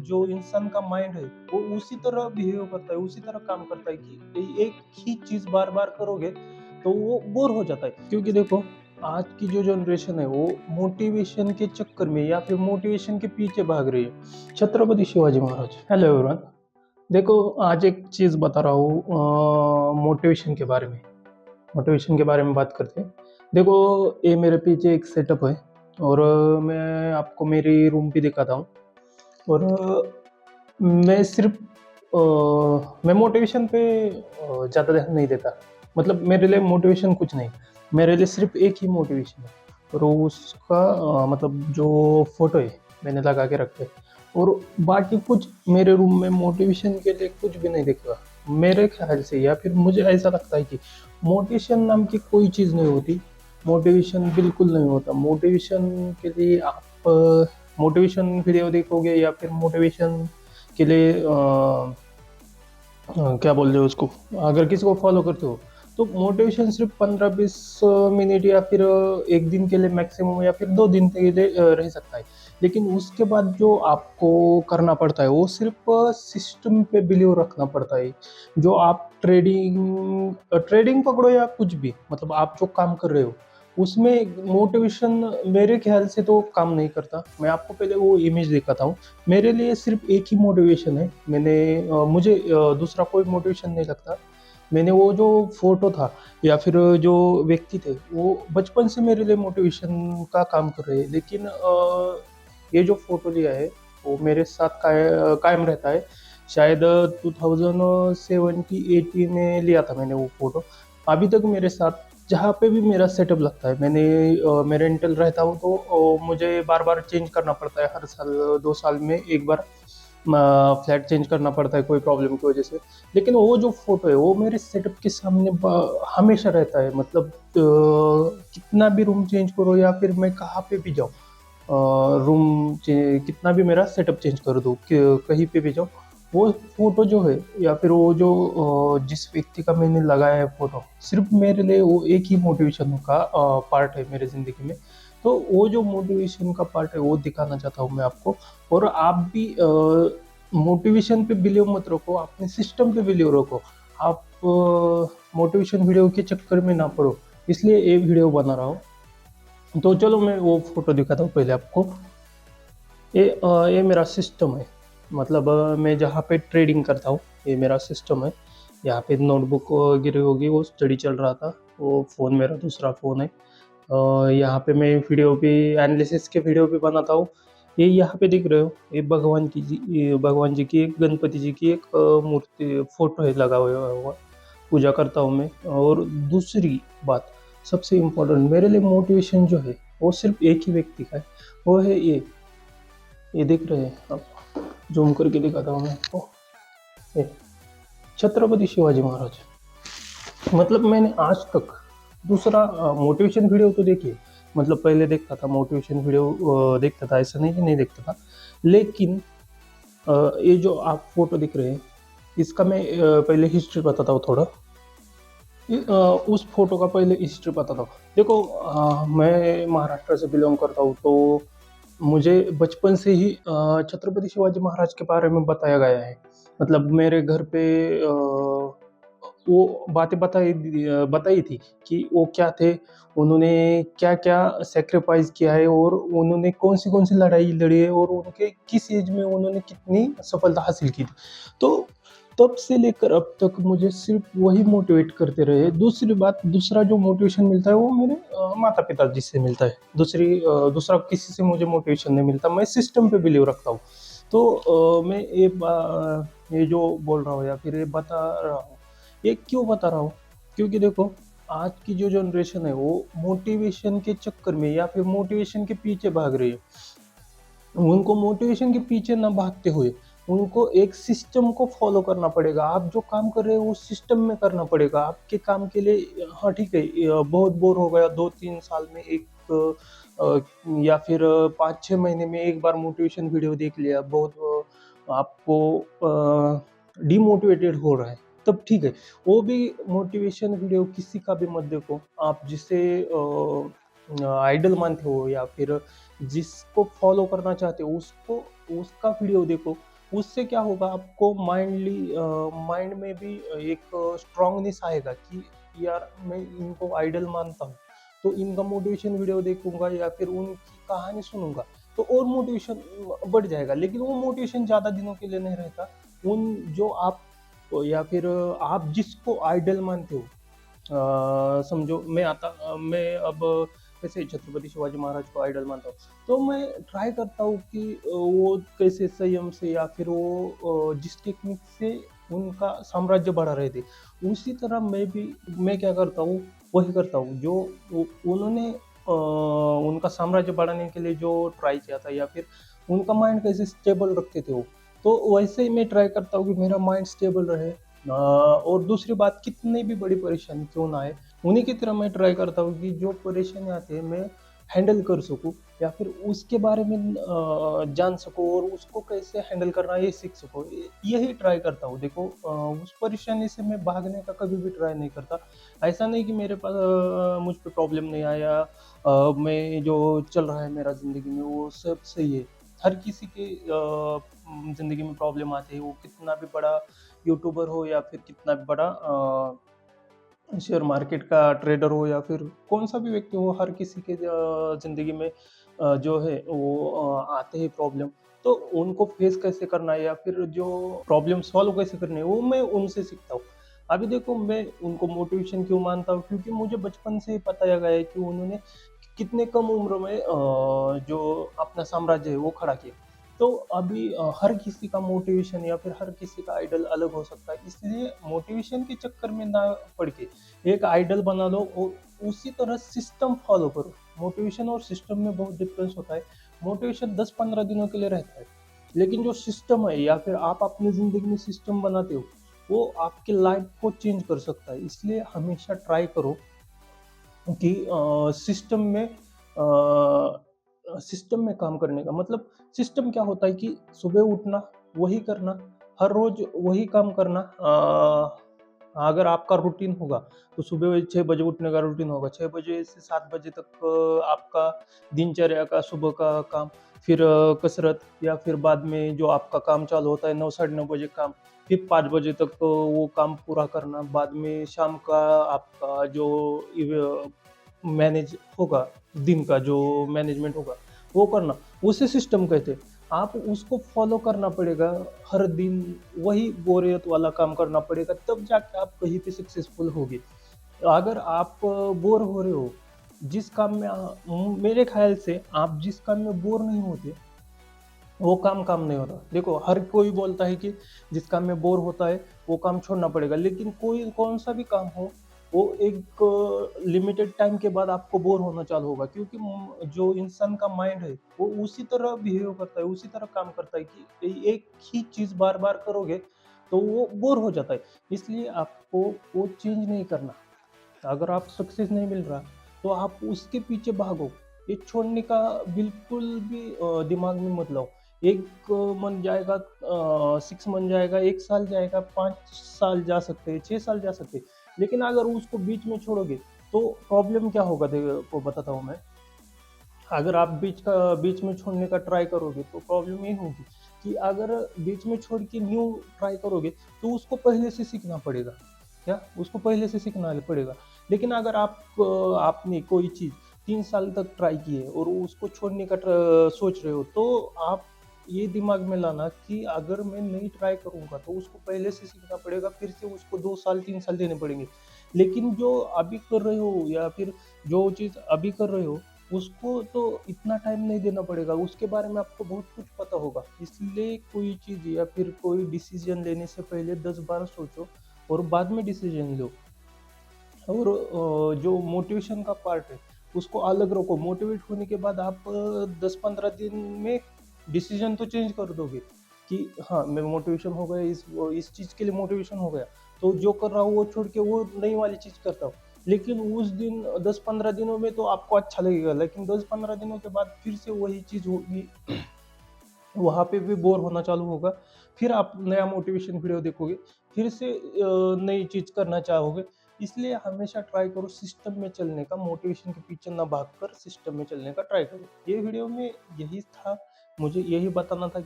जो इंसान का माइंड है वो उसी तरह बिहेव करता है, उसी तरह काम करता है कि एक ही चीज बार बार करोगे तो वो बोर हो जाता है। क्योंकि देखो, आज की जो जनरेशन है वो मोटिवेशन के चक्कर में या फिर मोटिवेशन के पीछे भाग रही है। छत्रपति शिवाजी महाराज। Hello everyone. देखो, आज एक चीज बता रहा हूँ मोटिवेशन के बारे में। मोटिवेशन के बारे में बात करते हैं। देखो, ये मेरे पीछे एक सेटअप है और मैं आपको मेरी रूम भी दिखाता हूँ। और मैं सिर्फ मैं मोटिवेशन पे ज़्यादा ध्यान नहीं देता। मतलब मेरे लिए मोटिवेशन कुछ नहीं, मेरे लिए सिर्फ एक ही मोटिवेशन है और उसका मतलब जो फोटो है मैंने लगा के रखा है। और बाकी कुछ मेरे रूम में मोटिवेशन के लिए कुछ भी नहीं दिखेगा मेरे ख्याल से, या फिर मुझे ऐसा लगता है कि मोटिवेशन नाम की कोई चीज़ नहीं होती। मोटिवेशन बिल्कुल नहीं होता। मोटिवेशन के लिए आप मोटिवेशन वीडियो देखोगे या फिर मोटिवेशन के लिए क्या बोल रहे हो उसको, अगर किसी को फॉलो करते हो तो मोटिवेशन सिर्फ 15-20 मिनट या फिर एक दिन के लिए मैक्सिमम, या फिर 2 दिन के लिए रह सकता है। लेकिन उसके बाद जो आपको करना पड़ता है वो सिर्फ सिस्टम पे बिलीव रखना पड़ता है। जो आप ट्रेडिंग ट्रेडिंग पकड़ो या कुछ भी, मतलब आप जो काम कर रहे हो उसमें मोटिवेशन मेरे ख्याल से तो काम नहीं करता। मैं आपको पहले वो इमेज दिखाता हूँ। मेरे लिए सिर्फ एक ही मोटिवेशन है। मुझे दूसरा कोई मोटिवेशन नहीं लगता। मैंने वो जो फोटो था या फिर जो व्यक्ति थे वो बचपन से मेरे लिए मोटिवेशन का काम कर रहे हैं। लेकिन ये जो फोटो लिया है वो मेरे साथ कायम रहता है। शायद 2070-80 में लिया था मैंने वो फोटो। अभी तक मेरे साथ जहाँ पे भी मेरा सेटअप लगता है, मैं रेंटल रहता हूँ तो मुझे बार बार चेंज करना पड़ता है। हर साल 2 साल में एक बार फ्लैट चेंज करना पड़ता है कोई प्रॉब्लम की वजह से। लेकिन वो जो फोटो है वो मेरे सेटअप के सामने हमेशा रहता है। मतलब कितना भी रूम चेंज करो या फिर मैं कहाँ पे भी जाऊँ, कितना भी मेरा सेटअप चेंज कर दो, कहीं पे भी जाओ, वो फोटो जो है या फिर वो जो जिस व्यक्ति का मैंने लगाया है फोटो, सिर्फ मेरे लिए वो एक ही मोटिवेशन का पार्ट है मेरे ज़िंदगी में। तो वो जो मोटिवेशन का पार्ट है वो दिखाना चाहता हूँ मैं आपको। और आप भी मोटिवेशन पे बिलीव मत रखो, अपने सिस्टम पे बिलीव रखो। आप मोटिवेशन वीडियो के चक्कर में ना पड़ो, इसलिए ये वीडियो बना रहा हूँ। तो चलो मैं वो फोटो दिखाता हूँ पहले आपको। ये मेरा सिस्टम है। मतलब मैं जहाँ पे ट्रेडिंग करता हूँ ये मेरा सिस्टम है। यहाँ पे नोटबुक गिरी होगी, वो स्टडी चल रहा था। वो फ़ोन मेरा दूसरा फ़ोन है। यहाँ पे मैं वीडियो भी एनालिसिस के वीडियो भी बनाता हूँ। ये यहाँ पे दिख रहे हो, ये भगवान जी की, एक गणपति जी की एक मूर्ति फोटो है लगा हुआ। पूजा करता हूँ मैं। और दूसरी बात, सबसे इम्पोर्टेंट मेरे लिए मोटिवेशन जो है वो सिर्फ एक ही व्यक्ति का है। वो है ये दिख रहे हैं आप, जूम करके दिखाता हूँ मैं आपको। ये छत्रपति शिवाजी महाराज। मतलब मैंने आज तक दूसरा मोटिवेशन वीडियो तो देखिए, मतलब पहले देखता था मोटिवेशन वीडियो, देखता था, ऐसा नहीं कि नहीं देखता था। लेकिन ये जो आप फोटो दिख रहे हैं इसका मैं पहले हिस्ट्री बताता हूँ थोड़ा। उस फोटो का पहले हिस्ट्री बताता हूँ। देखो, मैं महाराष्ट्र से बिलोंग करता हूँ तो मुझे बचपन से ही छत्रपति शिवाजी महाराज के बारे में बताया गया है। मतलब मेरे घर पे वो बातें बताई थी कि वो क्या थे, उन्होंने क्या-क्या सैक्रिफाइस किया है और उन्होंने कौन-सी लड़ाई लड़ी है और उनके किस एज में उन्होंने कितनी सफलता हासिल की थी। तो तब से लेकर अब तक मुझे सिर्फ वही मोटिवेट करते रहे। दूसरी बात, दूसरा जो मोटिवेशन मिलता है वो मेरे माता-पिता जी से मिलता है। दूसरा किसी से मुझे मोटिवेशन नहीं मिलता। मैं सिस्टम पे बिलीव रखता हूँ। तो मैं ये जो बोल रहा हूँ या फिर ये बता रहा हूँ, ये क्यों बता रहा हूँ? क्योंकि देखो, आज की जो जनरेशन है वो मोटिवेशन के चक्कर में या फिर मोटिवेशन के पीछे भाग रही है। उनको मोटिवेशन के पीछे ना भागते हुए उनको एक सिस्टम को फॉलो करना पड़ेगा। आप जो काम कर रहे हो उस सिस्टम में करना पड़ेगा। आपके काम के लिए हाँ ठीक है, बहुत बोर हो गया 2-3 साल में या फिर 5-6 महीने में एक बार मोटिवेशन वीडियो देख लिया, बहुत आपको डिमोटिवेटेड हो रहा है, तब ठीक है। वो भी मोटिवेशन वीडियो किसी का भी मत देखो। आप जिसे आइडल मानते हो या फिर जिसको फॉलो करना चाहते हो उसका वीडियो देखो। उससे क्या होगा, आपको माइंड में भी एक स्ट्रांगनेस आएगा कि यार मैं इनको आइडल मानता हूँ, तो इनका मोटिवेशन वीडियो देखूंगा या फिर उनकी कहानी सुनूंगा, तो और मोटिवेशन बढ़ जाएगा। लेकिन वो मोटिवेशन ज़्यादा दिनों के लिए नहीं रहता। उन जो आप या फिर आप जिसको आइडल मानते हो, समझो मैं अब कैसे छत्रपति शिवाजी महाराज को आइडल मानता हूँ, तो मैं ट्राई करता हूँ कि वो कैसे संयम से या फिर वो जिस टेक्निक से उनका साम्राज्य बढ़ा रहे थे, उसी तरह मैं क्या करता हूँ, वही करता हूँ जो उन्होंने उनका साम्राज्य बढ़ाने के लिए जो ट्राई किया था, या फिर उनका माइंड कैसे स्टेबल रखते थे वो, तो वैसे ही मैं ट्राई करता हूँ कि मेरा माइंड स्टेबल रहे। और दूसरी बात, कितनी भी बड़ी परेशानी क्यों ना आए, उन्हीं की तरह मैं ट्राई करता हूँ कि जो परेशानी आती है मैं हैंडल कर सकूँ, या फिर उसके बारे में जान सकूँ और उसको कैसे हैंडल करना है ये सीख सकूँ। यही ट्राई करता हूँ। देखो, उस परेशानी से मैं भागने का कभी भी ट्राई नहीं करता। ऐसा नहीं कि मेरे पास मुझ पे प्रॉब्लम नहीं आया, मैं जो चल रहा है मेरा ज़िंदगी में वो सब सही है। हर किसी के ज़िंदगी में प्रॉब्लम आती है, वो कितना भी बड़ा यूट्यूबर हो या फिर कितना भी बड़ा शेयर मार्केट का ट्रेडर हो या फिर कौन सा भी व्यक्ति हो, हर किसी के ज़िंदगी में जो है वो आते हैं प्रॉब्लम। तो उनको फेस कैसे करना है या फिर जो प्रॉब्लम सॉल्व कैसे करनी है, वो मैं उनसे सीखता हूँ। अभी देखो, मैं उनको मोटिवेशन क्यों मानता हूँ, क्योंकि मुझे बचपन से ही बताया गया है कि उन्होंने कितने कम उम्र में जो अपना साम्राज्य है वो खड़ा किया। तो अभी हर किसी का मोटिवेशन या फिर हर किसी का आइडल अलग हो सकता है, इसलिए मोटिवेशन के चक्कर में ना पड़ के एक आइडल बना लो और उसी तरह सिस्टम फॉलो करो। मोटिवेशन और सिस्टम में बहुत डिफरेंस होता है। मोटिवेशन 10-15 दिनों के लिए रहता है, लेकिन जो सिस्टम है या फिर आप अपनी ज़िंदगी में सिस्टम बनाते हो, वो आपकी लाइफ को चेंज कर सकता है। इसलिए हमेशा ट्राई करो कि सिस्टम में काम करने का मतलब, सिस्टम क्या होता है कि सुबह उठना, वही करना, हर रोज वही काम करना। अगर आपका रूटीन होगा तो सुबह 6 बजे उठने का रूटीन होगा, 6 बजे से 7 बजे तक आपका दिनचर्या का सुबह का काम, फिर कसरत, या फिर बाद में जो आपका काम चालू होता है 9 साढ़े 9 बजे काम, फिर 5 बजे तक वो काम पूरा करना, बाद में शाम का आपका जो मैनेज होगा, दिन का जो मैनेजमेंट होगा वो करना, उसे सिस्टम कहते हैं। आप उसको फॉलो करना पड़ेगा, हर दिन वही बोरियत वाला काम करना पड़ेगा, तब जाके आप कहीं पे सक्सेसफुल होगे। अगर आप बोर हो रहे हो जिस काम में, मेरे ख्याल से आप जिस काम में बोर नहीं होते, वो काम काम नहीं होता। देखो, हर कोई बोलता है कि जिस काम में बोर होता है वो काम छोड़ना पड़ेगा, लेकिन कोई कौन सा भी काम हो, वो एक लिमिटेड टाइम के बाद आपको बोर होना चालू होगा, क्योंकि जो इंसान का माइंड है वो उसी तरह बिहेव करता है, उसी तरह काम करता है कि एक ही चीज बार बार करोगे तो वो बोर हो जाता है। इसलिए आपको वो चेंज नहीं करना। अगर आप सक्सेस नहीं मिल रहा तो आप उसके पीछे भागो, ये छोड़ने का बिल्कुल भी दिमाग में मत लाओ। एक मन जाएगा, 6 मंथ जाएगा, 1 साल जाएगा, 5 साल जा सकते हैं, 6 साल जा सकते हैं, लेकिन अगर उसको बीच में छोड़ोगे तो प्रॉब्लम क्या होगा, देखो बताता हूँ मैं। अगर आप बीच में छोड़ने का ट्राई करोगे तो प्रॉब्लम ये होगी कि अगर बीच में छोड़ के न्यू ट्राई करोगे तो उसको पहले से सीखना पड़ेगा। क्या उसको पहले से सीखना पड़ेगा। लेकिन अगर आपने कोई चीज़ 3 साल तक ट्राई की है और उसको छोड़ने का सोच रहे हो, तो आप ये दिमाग में लाना कि अगर मैं नहीं ट्राई करूंगा तो उसको पहले से सीखना पड़ेगा, फिर से उसको 2 साल 3 साल देने पड़ेंगे। लेकिन जो अभी कर रहे हो या फिर जो चीज़ अभी कर रहे हो, उसको तो इतना टाइम नहीं देना पड़ेगा, उसके बारे में आपको बहुत कुछ पता होगा। इसलिए कोई चीज़ या फिर कोई डिसीजन लेने से पहले 10 बार सोचो और बाद में डिसीजन लो। और जो मोटिवेशन का पार्ट है उसको अलग रखो। मोटिवेट होने के बाद आप 10-15 दिन में डिसीजन तो चेंज कर दोगे कि हाँ, मैं मोटिवेशन हो गया, इस चीज़ के लिए मोटिवेशन हो गया, तो जो कर रहा हूँ वो छोड़ के वो नई वाली चीज़ करता हूँ। लेकिन उस दिन 10-15 दिनों में तो आपको अच्छा लगेगा, लेकिन 10-15 दिनों के बाद फिर से वही चीज़ होगी, वहाँ पे भी बोर होना चालू होगा। फिर आप नया मोटिवेशन वीडियो देखोगे, फिर से नई चीज़ करना चाहोगे। इसलिए हमेशा ट्राई करो सिस्टम में चलने का, मोटिवेशन के पीछे ना भागकर सिस्टम में चलने का ट्राई करो। ये वीडियो में यही था, मुझे यही बताना था कि